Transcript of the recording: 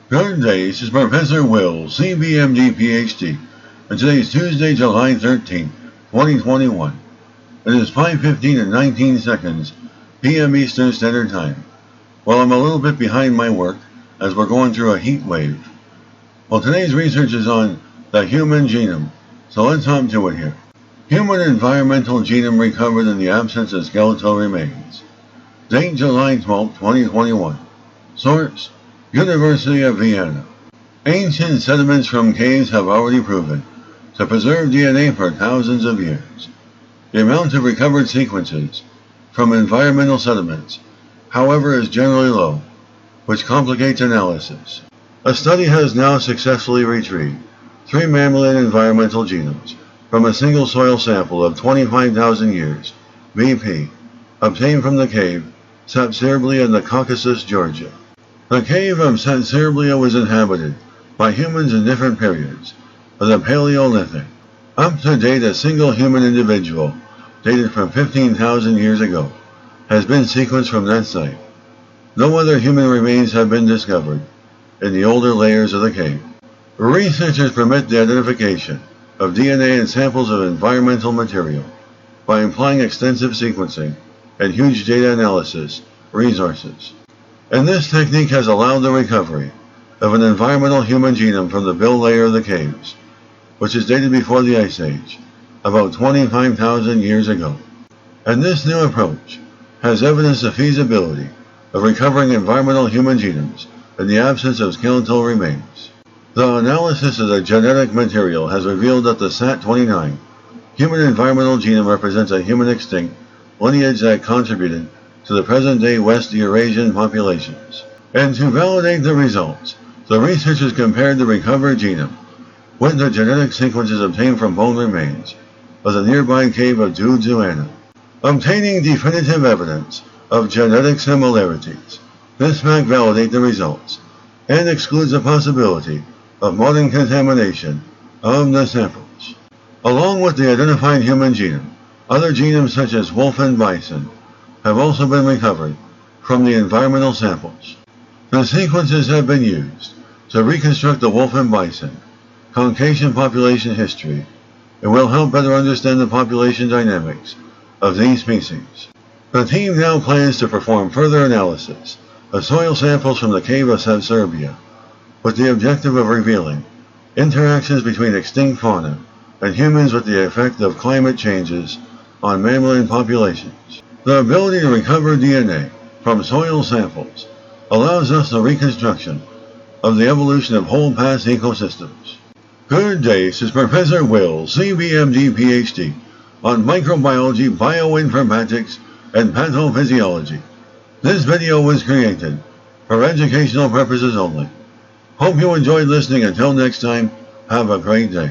Good day, this is Professor Will, CBMD PhD, and today is Tuesday, July 13th, 2021. It is 5:15 and 19 seconds p.m. Eastern Standard Time. Well, I'm a little bit behind my work as we're going through a heat wave. Well, today's research is on the human genome, so let's hop to it here. Human environmental genome recovered in the absence of skeletal remains. Date July 12, 2021. Source: University of Vienna. Ancient sediments from caves have already proven to preserve DNA for thousands of years. The amount of recovered sequences from environmental sediments, however, is generally low, which complicates analysis. A study has now successfully retrieved 3 mammalian environmental genomes from a single soil sample of 25,000 years BP, obtained from the cave Sapserblia in the Caucasus, Georgia. The cave of Sapserblia was inhabited by humans in different periods of the Paleolithic. Up to date, a single human individual, dated from 15,000 years ago, has been sequenced from that site. No other human remains have been discovered in the older layers of the cave. Researchers permit the identification of DNA in samples of environmental material by employing extensive sequencing and huge data analysis resources. And this technique has allowed the recovery of an environmental human genome from the bill layer of the caves, which is dated before the Ice Age, about 25,000 years ago. And this new approach has evidenced the feasibility of recovering environmental human genomes in the absence of skeletal remains. The analysis of the genetic material has revealed that the SAT29 human environmental genome represents a human extinct lineage that contributed to the present-day West Eurasian populations. And to validate the results, the researchers compared the recovered genome with the genetic sequences obtained from bone remains of the nearby cave of drwillphd, obtaining definitive evidence of genetic similarities. This fact validates the results and excludes the possibility of modern contamination of the samples. Along with the identified human genome, other genomes such as wolf and bison have also been recovered from the environmental samples. The sequences have been used to reconstruct the wolf and bison Caucasian population history and will help better understand the population dynamics of these species. The team now plans to perform further analysis of soil samples from the cave of Sapserblia with the objective of revealing interactions between extinct fauna and humans with the effect of climate changes on mammalian populations. The ability to recover DNA from soil samples allows us the reconstruction of the evolution of whole past ecosystems. Good day, this is Professor Will, CBMD PhD, on microbiology, bioinformatics, and pathophysiology. This video was created for educational purposes only. Hope you enjoyed listening. Until next time, have a great day.